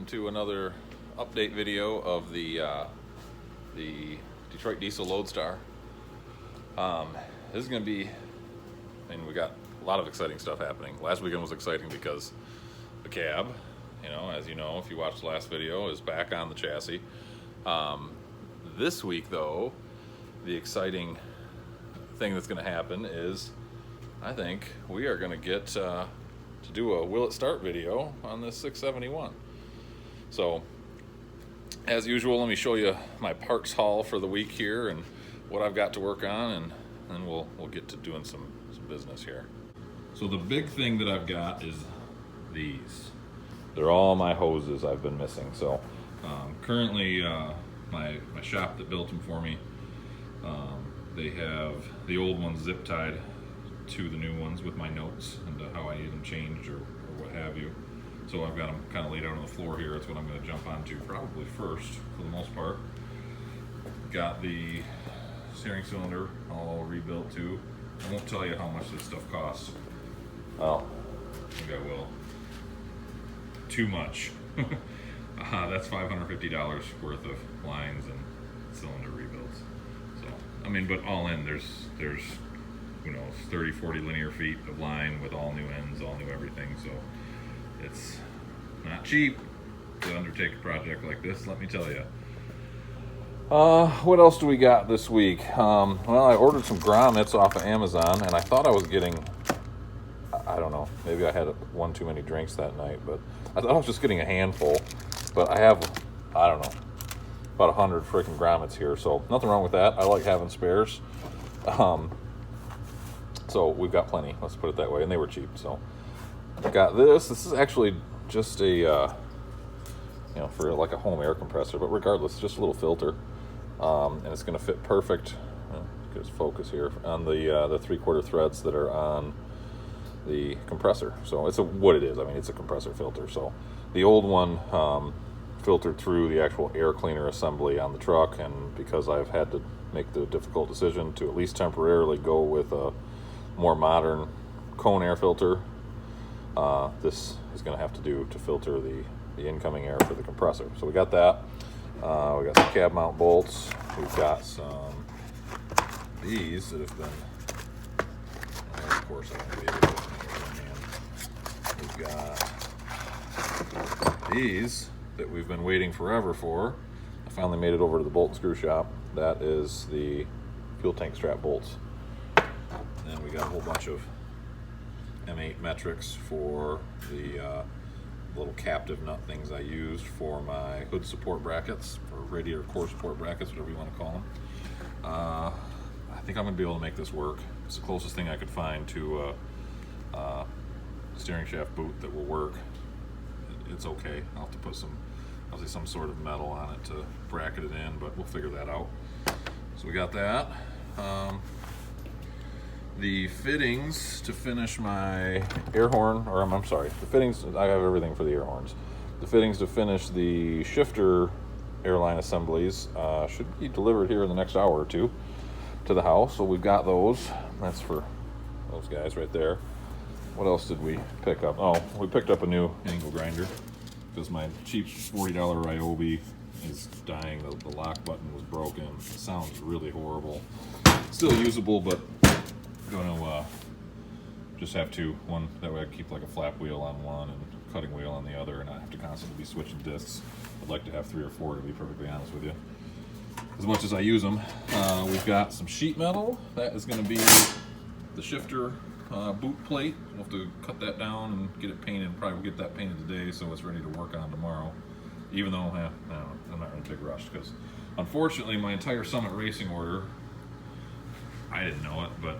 to another update video of the Detroit Diesel Loadstar. This is going to be, we got a lot of exciting stuff happening. Last weekend was exciting because the cab, as you know, if you watched the last video, is back on the chassis. This week, though, the exciting thing that's going to happen is, I think we are going to get to do a will it start video on this 671. So as usual, let me show you my parts haul for the week here and what I've got to work on, and then we'll get to doing some business here. So the big thing that I've got is these. They're all my hoses I've been missing. So currently my shop that built them for me, they have the old ones zip tied to the new ones with my notes and how I need them changed or what have you. So I've got them kind of laid out on the floor here. That's what I'm going to jump onto probably first for the most part. Got the steering cylinder all rebuilt too. I won't tell you how much this stuff costs. Well, I think I will. Too much. That's $550 worth of lines and cylinder rebuilds. So, but all in, there's who knows, 30, 40 linear feet of line with all new ends, all new everything. So it's not cheap to undertake a project like this, let me tell you. What else do we got this week? Well, I ordered some grommets off of Amazon, and I thought I was getting, I don't know, maybe I had one too many drinks that night, but I thought I was just getting a handful. But I have, I don't know, about 100 freaking grommets here, so nothing wrong with that. I like having spares. So we've got plenty, let's put it that way, and they were cheap. So I got this. This is actually just a, for like a home air compressor, but regardless, just a little filter. And it's going to fit perfect, get its focus here, on the 3/4 threads that are on the compressor. So it's what it is. It's a compressor filter. So the old one filtered through the actual air cleaner assembly on the truck, and because I've had to make the difficult decision to at least temporarily go with a more modern cone air filter, this is going to have to do to filter the incoming air for the compressor. So we got that. We got some cab mount bolts. We've got some these that have been, of course I won't be able to put them in hand. We've got these that we've been waiting forever for. I finally made it over to the bolt and screw shop. That is the fuel tank strap bolts. And then we got a whole bunch of M8 metrics for the little captive nut things I used for my hood support brackets, or radiator core support brackets, whatever you want to call them. I think I'm going to be able to make this work. It's the closest thing I could find to a steering shaft boot that will work. It's okay. I'll have to put some sort of metal on it to bracket it in, but we'll figure that out. So we got that. The fittings to finish my air horn, or I'm sorry, the fittings, I have everything for the air horns. The fittings to finish the shifter airline assemblies should be delivered here in the next hour or two to the house. So we've got those. That's for those guys right there. What else did we pick up? Oh, we picked up a new angle grinder because my cheap $40 Ryobi is dying. The lock button was broken. It sounds really horrible. Still usable, but gonna just have one, that way I keep like a flap wheel on one and cutting wheel on the other, and I have to constantly be switching discs. I'd like to have 3 or 4, to be perfectly honest with you, as much as I use them. We've got some sheet metal. That is going to be the shifter boot plate. We'll have to cut that down and get it painted. Probably get that painted today so it's ready to work on tomorrow, even though I'm not in a big rush, because unfortunately my entire Summit Racing order, I didn't know it, but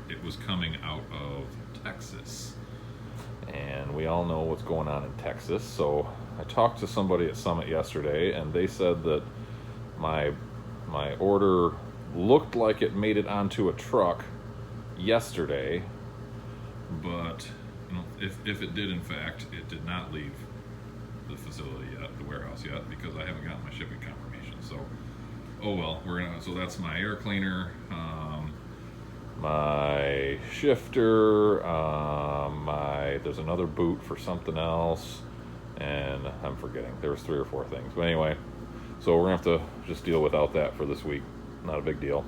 it was coming out of Texas, and we all know what's going on in Texas. So I talked to somebody at Summit yesterday, and they said that my order looked like it made it onto a truck yesterday, but if it did, in fact, it did not leave the facility yet, the warehouse yet, because I haven't gotten my shipping confirmation. So oh well, so that's my air cleaner, my shifter, there's another boot for something else, and I'm forgetting. There was 3 or 4 things. But anyway, so we're going to have to just deal without that for this week. Not a big deal.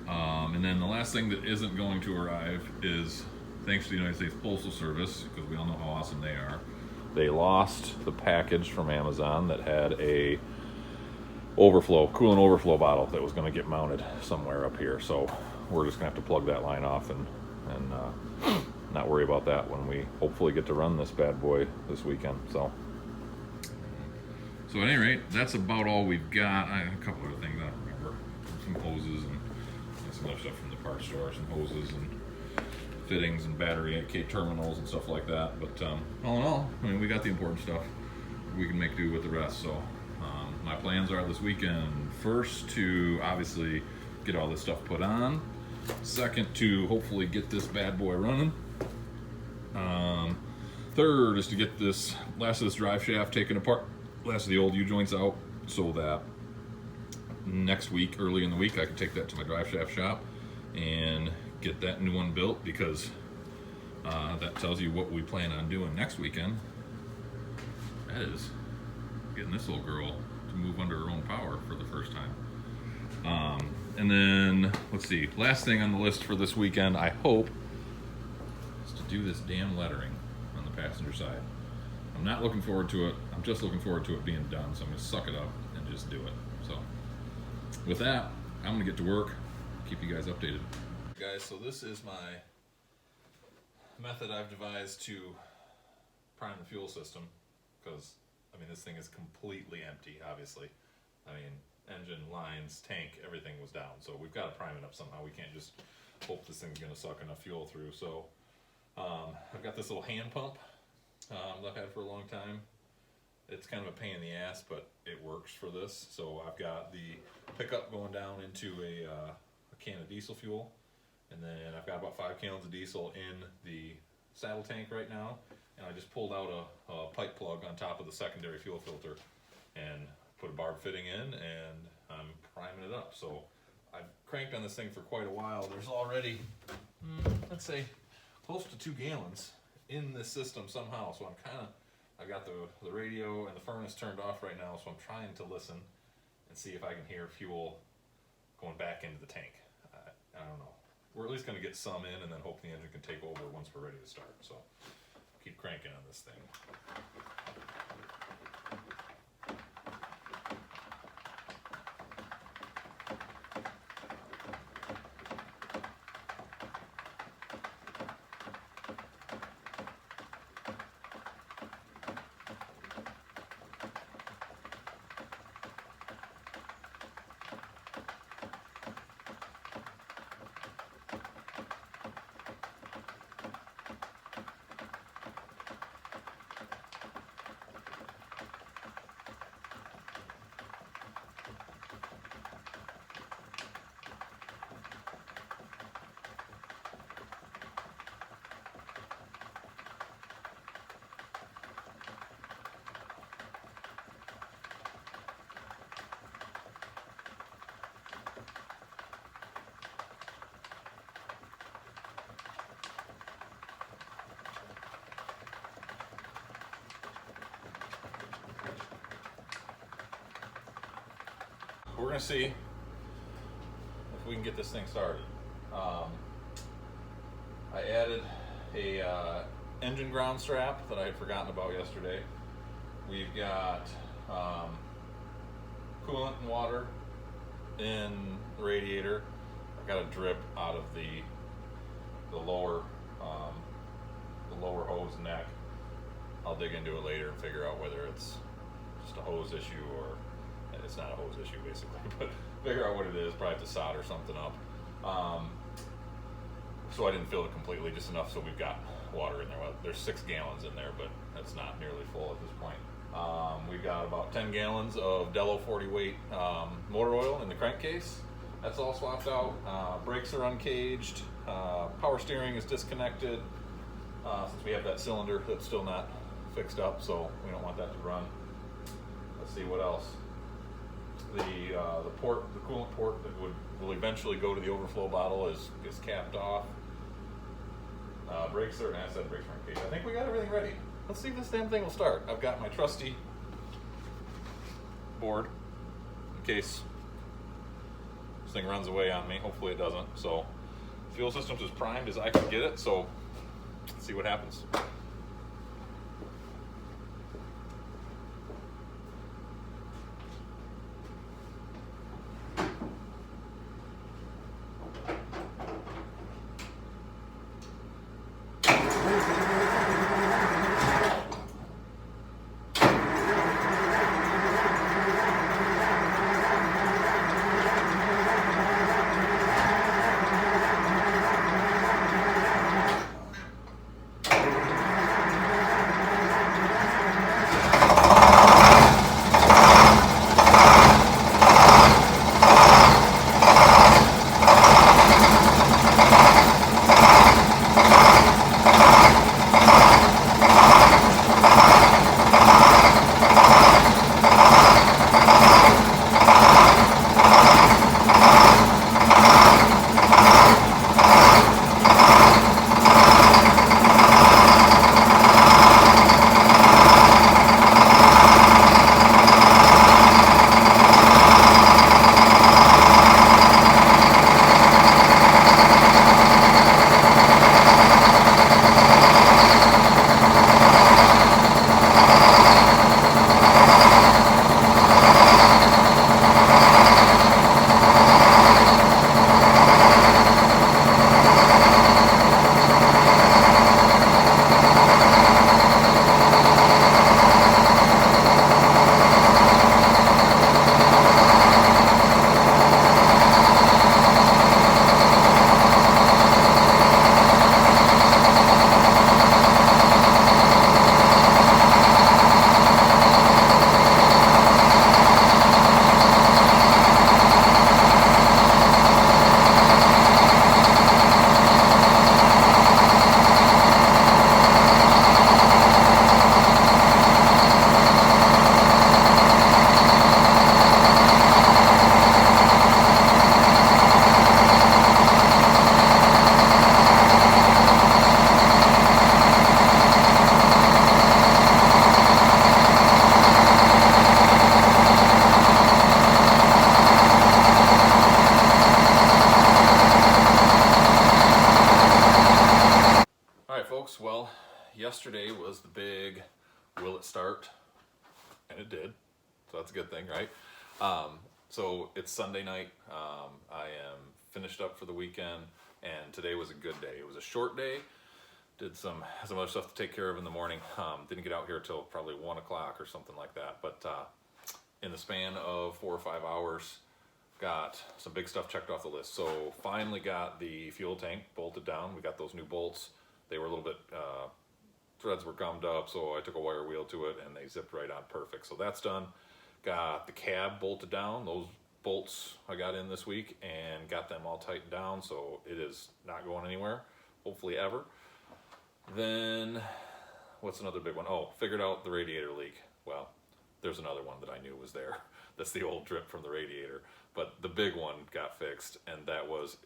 And then the last thing that isn't going to arrive is, thanks to the United States Postal Service, because we all know how awesome they are, they lost the package from Amazon that had a coolant overflow bottle that was going to get mounted somewhere up here. So we're just going to have to plug that line off and not worry about that when we hopefully get to run this bad boy this weekend. So at any rate, that's about all we've got. A couple other things I don't remember. Some hoses and some other stuff from the parts store, some hoses and fittings and battery AK terminals and stuff like that. But all in all, I mean, we got the important stuff. We can make do with the rest. So my plans are this weekend, first to obviously get all this stuff put on. Second, to hopefully get this bad boy running. Third is to get this last of this drive shaft taken apart, last of the old U-joints out, so that next week, early in the week, I can take that to my drive shaft shop and get that new one built, because that tells you what we plan on doing next weekend. That is getting this little girl to move under her own power for the first time. And then, let's see, last thing on the list for this weekend, I hope, is to do this damn lettering on the passenger side. I'm not looking forward to it. I'm just looking forward to it being done. So I'm going to suck it up and just do it. So with that, I'm going to get to work. Keep you guys updated. Guys, so this is my method I've devised to prime the fuel system, because, I mean, this thing is completely empty, obviously. I mean, engine, lines, tank, everything was down. So we've got to prime it up somehow. We can't just hope this thing's going to suck enough fuel through. So I've got this little hand pump that I've had for a long time. It's kind of a pain in the ass, but it works for this. So I've got the pickup going down into a can of diesel fuel, and then I've got about 5 gallons of diesel in the saddle tank right now, and I just pulled out a pipe plug on top of the secondary fuel filter and put a barb fitting in, and I'm priming it up. So I've cranked on this thing for quite a while. There's already, let's say, close to 2 gallons in this system somehow. So I've got the radio and the furnace turned off right now, so I'm trying to listen and see if I can hear fuel going back into the tank. I don't know. We're at least going to get some in, and then hope the engine can take over once we're ready to start. So keep cranking on this thing. We're going to see if we can get this thing started. I added a engine ground strap that I had forgotten about yesterday. We've got coolant and water in the radiator. I've got a drip out of the lower hose neck. I'll dig into it later and figure out whether it's just a hose issue or it's not a hose issue basically, but figure out what it is. Probably have to solder something up. So I didn't fill it completely, just enough so we've got water in there. Well, there's 6 gallons in there, but that's not nearly full at this point. We've got about 10 gallons of Dello 40 weight motor oil in the crankcase. That's all swapped out. Brakes are uncaged. Power steering is disconnected since we have that cylinder that's still not fixed up, so we don't want that to run. Let's see what else. The coolant port that will eventually go to the overflow bottle is capped off. Brakes are, and I said brakes are uncaged. I think we got everything ready. let's see if this damn thing will start. I've got my trusty board in case this thing runs away on me. Hopefully it doesn't. So fuel system's as primed as I can get it, so let's see what happens. Well, yesterday was the big will it start, and it did, so that's a good thing, right? So it's Sunday night. I am finished up for the weekend, and today was a good day. It was a short day. Did some other stuff to take care of in the morning. Didn't get out here till probably 1 o'clock or something like that, but in the span of 4 or 5 hours, got some big stuff checked off the list. So finally got the fuel tank bolted down. We got those new bolts. They were a little bit, threads were gummed up, so I took a wire wheel to it and they zipped right on perfect. So that's done. Got the cab bolted down. Those bolts I got in this week and got them all tightened down, so it is not going anywhere, hopefully ever. Then, what's another big one? Oh, figured out the radiator leak. Well, there's another one that I knew was there. That's the old drip from the radiator. But the big one got fixed, and that was,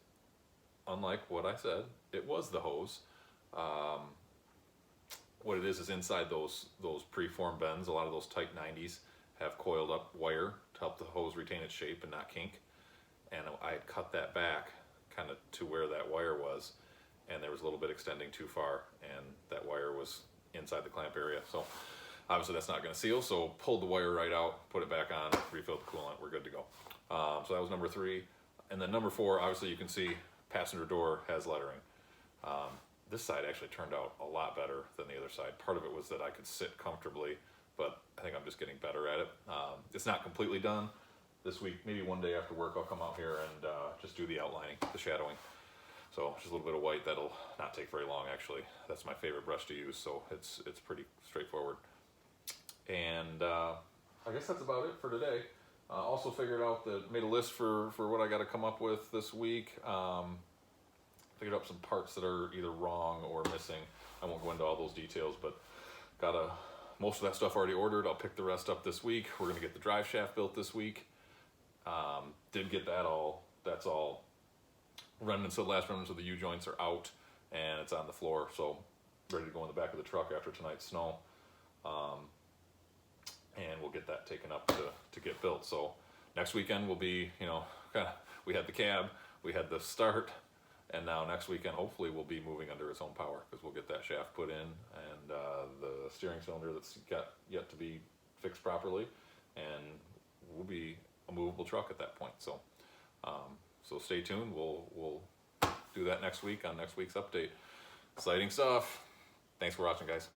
unlike what I said, it was the hose. What it is inside those preformed bends, a lot of those tight 90s have coiled up wire to help the hose retain its shape and not kink. And I had cut that back kind of to where that wire was, and there was a little bit extending too far, and that wire was inside the clamp area. So obviously that's not going to seal, so pulled the wire right out, put it back on, refilled the coolant, we're good to go. So that was number 3. And then number 4, obviously you can see passenger door has lettering. This side actually turned out a lot better than the other side. Part of it was that I could sit comfortably, but I think I'm just getting better at it. It's not completely done. This week, maybe one day after work, I'll come out here and just do the outlining, the shadowing. So just a little bit of white, that'll not take very long actually. That's my favorite brush to use, so it's pretty straightforward. And I guess that's about it for today. Also figured out that, made a list for what I got to come up with this week. Figured out some parts that are either wrong or missing. I won't go into all those details, but got most of that stuff already ordered. I'll pick the rest up this week. We're gonna get the drive shaft built this week. Did get that all, that's all remnants of the last remnants of the U-joints are out and it's on the floor, so ready to go in the back of the truck after tonight's snow. and we'll get that taken up to get built. So next weekend will be, you know, kind of, we had the cab, we had the start, and now next weekend hopefully we'll be moving under its own power, because we'll get that shaft put in, and the steering cylinder that's got yet to be fixed properly, and we'll be a movable truck at that point. So so stay tuned. We'll do that next week on next week's update. Exciting stuff. Thanks for watching, guys.